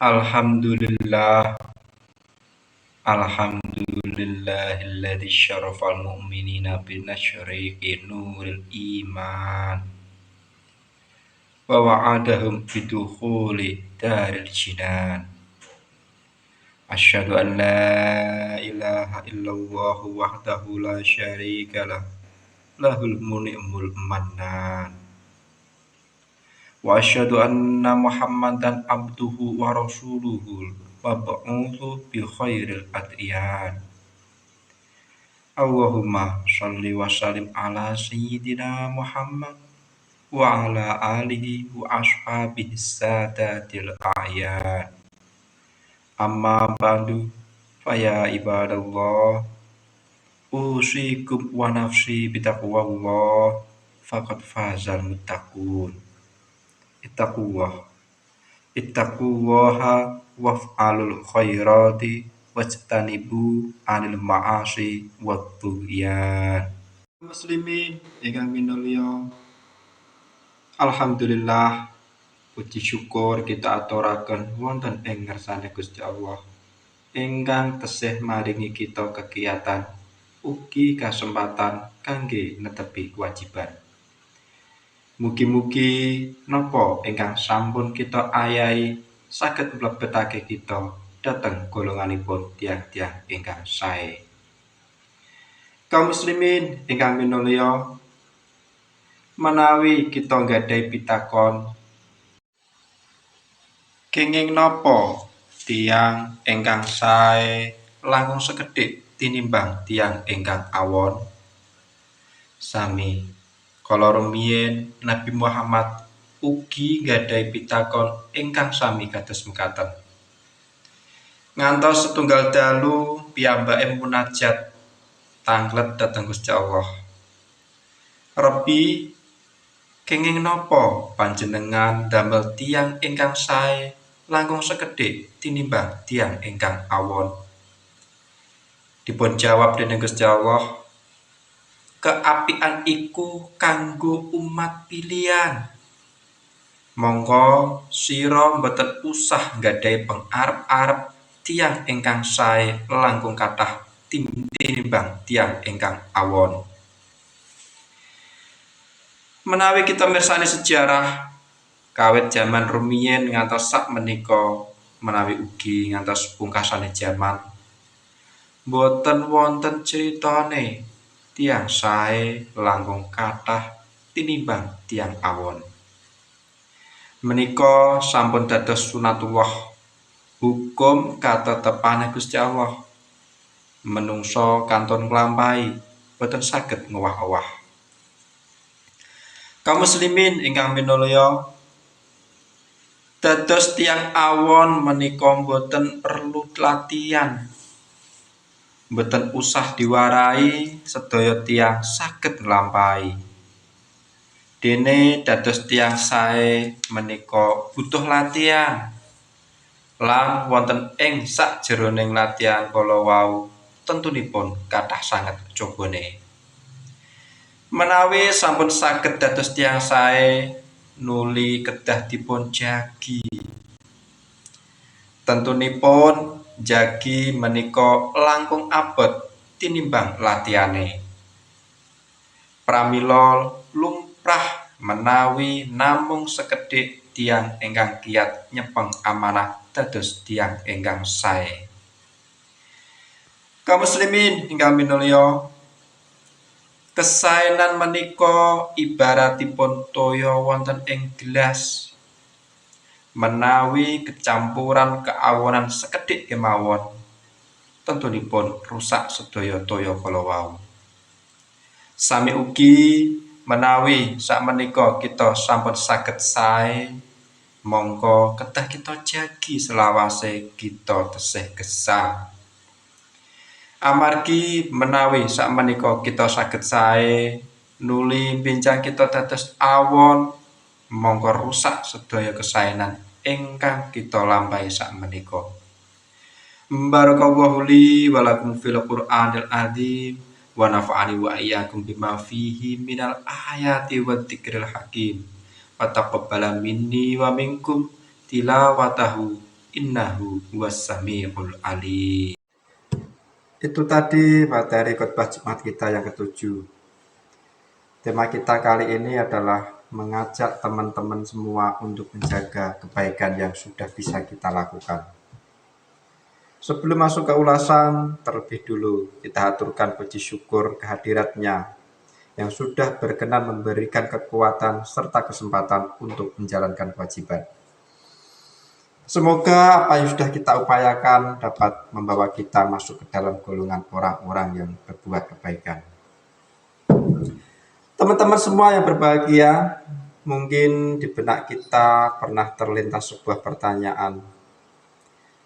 Alhamdulillah, alhamdulillahilladzi syarafal mu'minina binashri nuril iman wa wa'adahum bidukhuli daril jinan. Asyhadu an la ilaha illallah wahdahu la syarikalah, lahul mun'imul mannan. Wa asyhadu anna Muhammadan abduhu wa rasuluhu mab'utsu bi khairil adyan. Allahumma shalli wa sallim ala sayyidina Muhammad wa ala alihi wa ashabihi sadatil a'yan. Amma ba'du, faya ibadallah, usikum wa nafsi bitaqwallah, faqad fazal muttaqun. Ittaqullaha waf'alul khairati wajtanibu anil ma'asi wat-tughyan. Muslimin ingkang minulya, alhamdulillah, puji syukur kita aturaken wonten ing ngersane Gusti Allah ingkang tesih maringi kita kegiatan ugi kasempatan kangge netepi kewajiban. Mugi-mugi napa ingkang sampun kita ayahi saged mlebetake kita dhateng golonganipun tiyang-tiyang ingkang sae. Kaum muslimin ingkang minulya, menawi kita nggadahi pitakon, kenging napa tiyang ingkang sae langkung sekedhik tinimbang tiyang ingkang awon? Sami kala rumiyin Nabi Muhammad ugi nggadahi pitakon ingkang sami kados mekaten. Ngantos setunggal dalu piyambake munajat tanglet dhateng Gusti Allah. Rabbi, kenging napa panjenengan damel tiyang ingkang sae langkung sekedhik tinimbang tiyang ingkang awon? Dipun jawab dening Gusti Allah, keapian iku kanggo umat pilihan. Monggo sira mboten usah nggadahi pengarep-arep tiyang ingkang sae langkung kathah tinimbang tiyang ingkang awon. Menawi kita mirsani sejarah, Kawit jaman rumiyin ngantos sak menika menawi ugi ngantos pungkasane jaman boten wonten critane tiyang sae langkung kathah tinimbang tiyang awon. Menika sampun dados sunatullah, hukum katetepane Gusti Allah. Menungso kantun nglampahi boten saged ngowah-owah. Kaum muslimin ingkang minulya, dados tiyang awon menika boten perlu latihan. Boten usah diwarai sedaya tiyang saged nglampahi. Dene dados tiyang sae menika butuh latihan. Lan wonten ing sakjeroning latihan kala wau tentunipun kathah sanget cobane. Menawi sampun saged dados tiyang sae, nuli kedah dipun jagi. Tentunipun jagi menika langkung abot tinimbang latihane. Pramila lumrah menawi namung sekedhik tiyang ingkang kiyat nyepeng amanah dados tiyang ingkang sae. Kaum muslimin ingkang minulya, kesaenan menika ibaratipun toya wonten ing gelas. Menawi kecampuran keawonan sekedhik kemawon, tentunipun rusak sedaya toya kala wau. Sami ugi menawi sakmenika kita sampun saged sae, mongko kedah kita jagi selawase kita tesih gesang. Amargi menawi sakmenika kita saged sae, nuli benjang kita dados awon, mongko rusak sedaya kesaenan ingkang kita lampahi sakmenika. Barakallahu li wa lakum fil Qur'anil azim wa nafa'ani wa iyyakum bima fihi minal ayati wa dzikril hakim. Wa taqabbala minni wa minkum tilawatahu innahu huwas samiul alim. Itu tadi materi khotbah Jumat kita yang ketujuh. Tema kita kali ini adalah mengajak teman-teman semua untuk menjaga kebaikan yang sudah bisa kita lakukan. Sebelum masuk ke ulasan, terlebih dulu kita aturkan puji syukur kehadiratnya yang sudah berkenan memberikan kekuatan serta kesempatan untuk menjalankan kewajiban. Semoga apa yang sudah kita upayakan dapat membawa kita masuk ke dalam golongan orang-orang yang berbuat kebaikan. Teman-teman semua yang berbahagia, mungkin di benak kita pernah terlintas sebuah pertanyaan.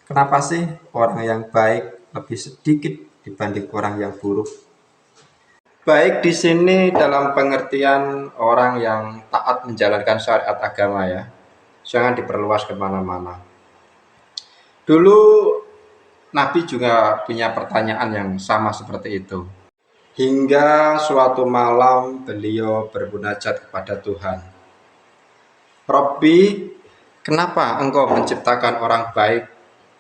Kenapa sih orang yang baik lebih sedikit dibanding orang yang buruk? Baik di sini dalam pengertian orang yang taat menjalankan syariat agama ya. Jangan diperluas kemana-mana. Dulu Nabi juga punya pertanyaan yang sama seperti itu. Hingga suatu malam beliau bermunajat kepada Tuhan. Robbi, kenapa engkau menciptakan orang baik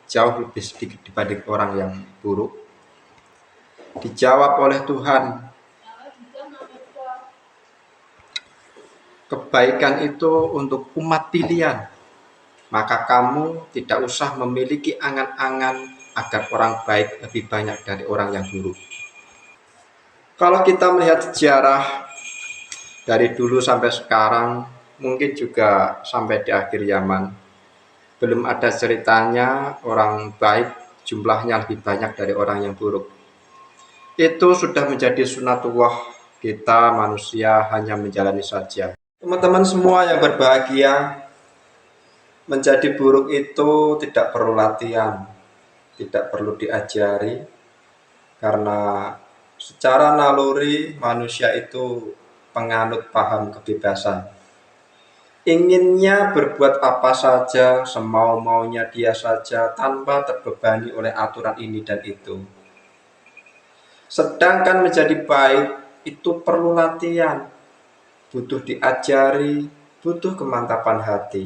jauh lebih sedikit dibanding orang yang buruk? Dijawab oleh Tuhan, kebaikan itu untuk umat pilihan. Maka kamu tidak usah memiliki angan-angan agar orang baik lebih banyak dari orang yang buruk. Kalau kita melihat sejarah dari dulu sampai sekarang, mungkin juga sampai di akhir zaman, belum ada ceritanya orang baik jumlahnya lebih banyak dari orang yang buruk. Itu sudah menjadi sunatullah kita manusia hanya menjalani saja. Teman-teman semua yang berbahagia, menjadi buruk itu tidak perlu latihan, tidak perlu diajari, karena secara naluri manusia itu penganut paham kebebasan. Inginnya berbuat apa saja, semau-maunya dia saja, tanpa terbebani oleh aturan ini dan itu. Sedangkan menjadi baik itu perlu latihan, butuh diajari, butuh kemantapan hati.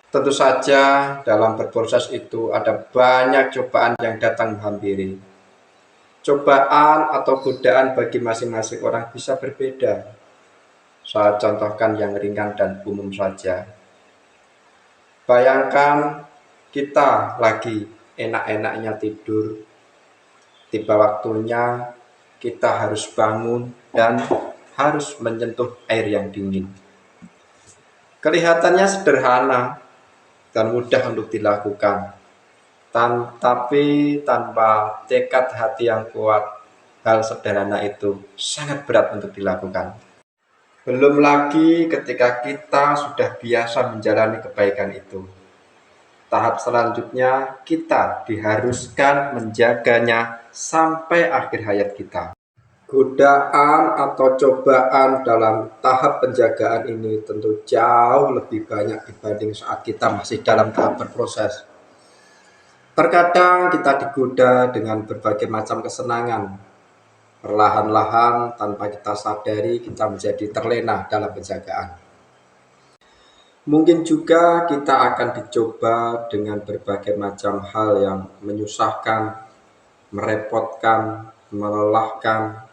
Tentu saja dalam berproses itu ada banyak cobaan yang datang menghampiri. Cobaan atau godaan bagi masing-masing orang bisa berbeda. Saya contohkan yang ringan dan umum saja. Bayangkan kita lagi enak-enaknya tidur, tiba waktunya kita harus bangun dan harus menyentuh air yang dingin. Kelihatannya sederhana dan mudah untuk dilakukan, tapi tanpa tekad hati yang kuat, hal sederhana itu sangat berat untuk dilakukan. Belum lagi ketika kita sudah biasa menjalani kebaikan itu. Tahap selanjutnya, kita diharuskan menjaganya sampai akhir hayat kita. Godaan atau cobaan dalam tahap penjagaan ini tentu jauh lebih banyak dibanding saat kita masih dalam tahap berproses. Terkadang kita digoda dengan berbagai macam kesenangan. Perlahan-lahan tanpa kita sadari kita menjadi terlena dalam penjagaan. Mungkin juga kita akan dicoba dengan berbagai macam hal yang menyusahkan, merepotkan, melelahkan,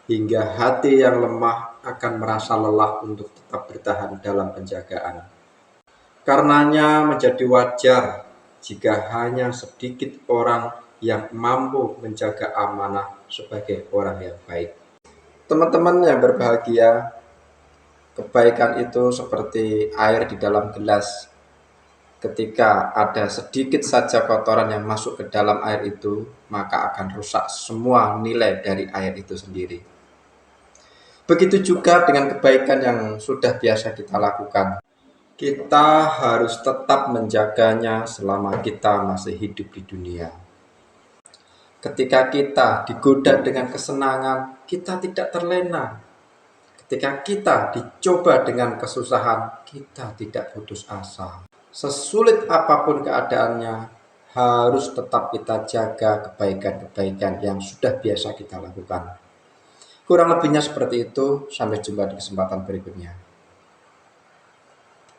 hingga hati yang lemah akan merasa lelah untuk tetap bertahan dalam penjagaan. Karenanya menjadi wajar jika hanya sedikit orang yang mampu menjaga amanah sebagai orang yang baik. Teman-teman yang berbahagia, kebaikan itu seperti air di dalam gelas. Ketika ada sedikit saja kotoran yang masuk ke dalam air itu, maka akan rusak semua nilai dari air itu sendiri. Begitu juga dengan kebaikan yang sudah biasa kita lakukan. Kita harus tetap menjaganya selama kita masih hidup di dunia. Ketika kita digoda dengan kesenangan, kita tidak terlena. Ketika kita dicoba dengan kesusahan, kita tidak putus asa. Sesulit apapun keadaannya, harus tetap kita jaga kebaikan-kebaikan yang sudah biasa kita lakukan. Kurang lebihnya seperti itu. Sampai jumpa di kesempatan berikutnya.